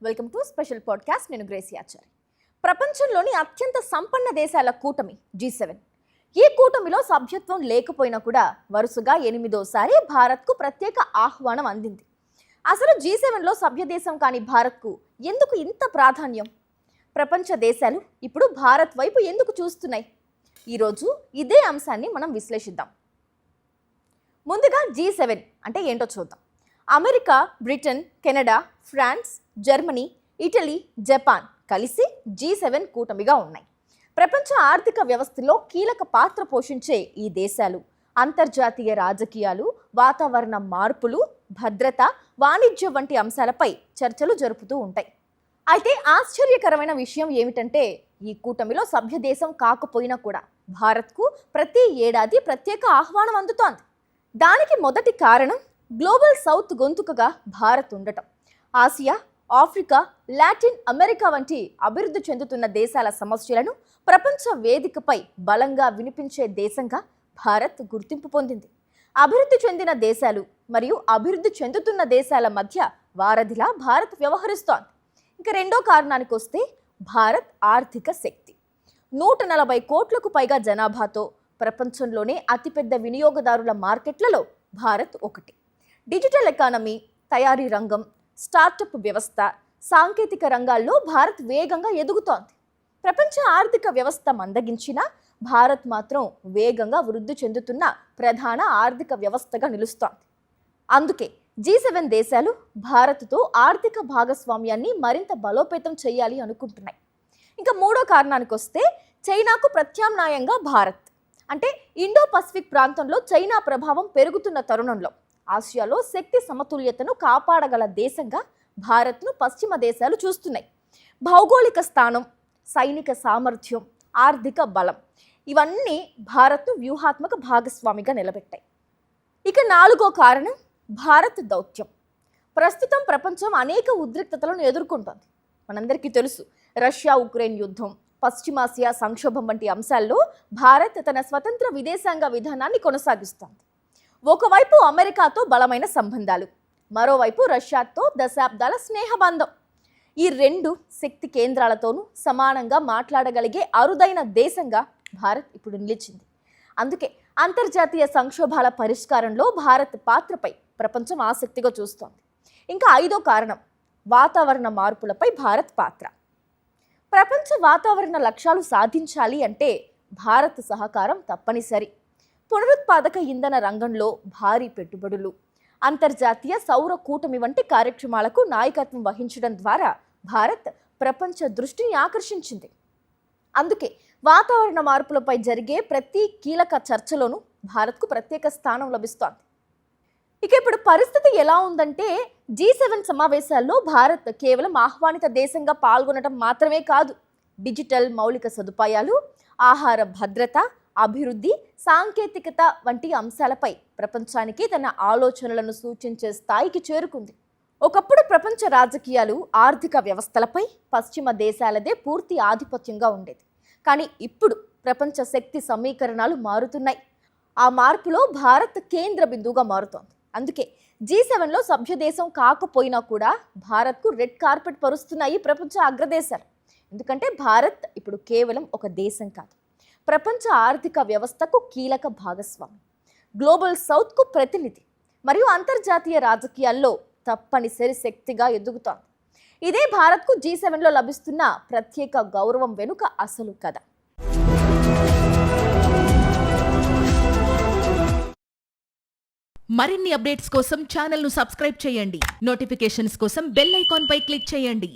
Welcome to special podcast. నేను Gracie Achari. ప్రపంచంలోని అత్యంత సంపన్న దేశాల కూటమి G7. ఈ కూటమిలో సభ్యత్వం లేకపోయినా కూడా వరుసగా 8వ భారత్కు ప్రత్యేక ఆహ్వానం అందింది. అసలు G7లో సభ్య దేశం కాని భారత్కు ఎందుకు ఇంత ప్రాధాన్యం? ప్రపంచ దేశాలు ఇప్పుడు భారత్ వైపు ఎందుకు చూస్తున్నాయి? ఈరోజు ఇదే అంశాన్ని మనం విశ్లేషిద్దాం. ముందుగా G7 అంటే ఏంటో చూద్దాం. America, Britain, Canada, France, Germany, Italy, Japan కలిసి G7 కూటమిగా ఉన్నాయి. ప్రపంచ ఆర్థిక వ్యవస్థలో కీలక పాత్ర పోషించే ఈ దేశాలు అంతర్జాతీయ రాజకీయాలు, వాతావరణ మార్పులు, భద్రత, వాణిజ్యం వంటి అంశాలపై చర్చలు జరుపుతూ ఉంటాయి. అయితే ఆశ్చర్యకరమైన విషయం ఏమిటంటే ఈ కూటమిలో సభ్య దేశం కాకపోయినా కూడా భారత్కు ప్రతి ఏడాది ప్రత్యేక ఆహ్వానం అందుతోంది. దానికి మొదటి కారణం గ్లోబల్ సౌత్ గొంతుకగా భారత్ ఉండటం. ఆసియా, ఆఫ్రికా, లాటిన్ అమెరికా వంటి అభివృద్ధి చెందుతున్న దేశాల సమస్యలను ప్రపంచ వేదికపై బలంగా వినిపించే దేశంగా భారత్ గుర్తింపు పొందింది. అభివృద్ధి చెందిన దేశాలు మరియు అభివృద్ధి చెందుతున్న దేశాల మధ్య వారధిలా భారత్ వ్యవహరిస్తోంది. ఇక రెండో కారణానికి వస్తే భారత్ ఆర్థిక శక్తి. 140 కోట్లకు పైగా జనాభాతో ప్రపంచంలోనే అతిపెద్ద వినియోగదారుల మార్కెట్లలో భారత్ ఒకటి. డిజిటల్ ఎకానమీ, తయారీ రంగం, స్టార్టప్ వ్యవస్థ, సాంకేతిక రంగాల్లో భారత్ వేగంగా ఎదుగుతోంది. ప్రపంచ ఆర్థిక వ్యవస్థ మందగించినా భారత్ మాత్రం వేగంగా వృద్ధి చెందుతున్న ప్రధాన ఆర్థిక వ్యవస్థగా నిలుస్తోంది. అందుకే G7 దేశాలు భారత్తో ఆర్థిక భాగస్వామ్యాన్ని మరింత బలోపేతం చేయాలి అనుకుంటున్నాయి. ఇంకా మూడో కారణానికి వస్తే చైనాకు ప్రత్యామ్నాయంగా భారత్. అంటే ఇండో పసిఫిక్ ప్రాంతంలో చైనా ప్రభావం పెరుగుతున్న తరుణంలో ఆసియాలో శక్తి సమతుల్యతను కాపాడగల దేశంగా భారత్ను పశ్చిమ దేశాలు చూస్తున్నాయి. భౌగోళిక స్థానం, సైనిక సామర్థ్యం, ఆర్థిక బలం ఇవన్నీ భారత్ను వ్యూహాత్మక భాగస్వామిగా నిలబెట్టాయి. ఇక నాలుగో కారణం భారత్ దౌత్యం. ప్రస్తుతం ప్రపంచం అనేక ఉద్రిక్తతలను ఎదుర్కొంటోంది. మనందరికీ తెలుసు, రష్యా ఉక్రెయిన్ యుద్ధం, పశ్చిమాసియా సంక్షోభం వంటి అంశాల్లో భారత్ తన స్వతంత్ర విదేశాంగ విధానాన్ని కొనసాగిస్తోంది. ఒకవైపు అమెరికాతో బలమైన సంబంధాలు, మరోవైపు రష్యాతో దశాబ్దాల స్నేహబంధం. ఈ రెండు శక్తి కేంద్రాలతోనూ సమానంగా మాట్లాడగలిగే అరుదైన దేశంగా భారత్ ఇప్పుడు నిలిచింది. అందుకే అంతర్జాతీయ సంక్షోభాల పరిష్కారంలో భారత్ పాత్రపై ప్రపంచం ఆసక్తిగా చూస్తోంది. ఇంకా ఐదో కారణం వాతావరణ మార్పులపై భారత్ పాత్ర. ప్రపంచ వాతావరణ లక్ష్యాలు సాధించాలి అంటే భారత్ సహకారం తప్పనిసరి. పునరుత్పాదక ఇంధన రంగంలో భారీ పెట్టుబడులు, అంతర్జాతీయ సౌర కూటమి వంటి కార్యక్రమాలకు నాయకత్వం వహించడం ద్వారా భారత్ ప్రపంచ దృష్టిని ఆకర్షించింది. అందుకే వాతావరణ మార్పులపై జరిగే ప్రతి కీలక చర్చలోనూ భారత్కు ప్రత్యేక స్థానం లభిస్తోంది. ఇక ఇప్పుడు పరిస్థితి ఎలా ఉందంటే G7 సమావేశాల్లో భారత్ కేవలం ఆహ్వానిత దేశంగా పాల్గొనడం మాత్రమే కాదు, డిజిటల్ మౌలిక సదుపాయాలు, ఆహార భద్రత, అభివృద్ధి, సాంకేతికత వంటి అంశాలపై ప్రపంచానికి తన ఆలోచనలను సూచించే స్థాయికి చేరుకుంది. ఒకప్పుడు ప్రపంచ రాజకీయాలు, ఆర్థిక వ్యవస్థలపై పశ్చిమ దేశాలదే పూర్తి ఆధిపత్యంగా ఉండేది. కానీ ఇప్పుడు ప్రపంచ శక్తి సమీకరణాలు మారుతున్నాయి. ఆ మార్పులో భారత్ కేంద్ర బిందువుగా మారుతోంది. అందుకే G7లో సభ్య దేశం కాకపోయినా కూడా భారత్కు రెడ్ కార్పెట్ పరుస్తున్నాయి ప్రపంచ అగ్రదేశాలు. ఎందుకంటే భారత్ ఇప్పుడు కేవలం ఒక దేశం కాదు, ప్రపంచ ఆర్థిక వ్యవస్థకు కీలక భాగస్వామి, గ్లోబల్ సౌత్కు ప్రతినిధి మరియు అంతర్జాతీయ రాజకీయాల్లో తప్పనిసరి శక్తిగా ఎదుగుతోంది. ఇదే భారత్కు G7లో లభిస్తున్న ప్రత్యేక గౌరవం వెనుక అసలు కథ. మరిన్ని అప్డేట్స్ కోసం ఛానల్ను సబ్స్క్రైబ్ చేయండి. నోటిఫికేషన్స్ కోసం బెల్ ఐకాన్ పై క్లిక్ చేయండి.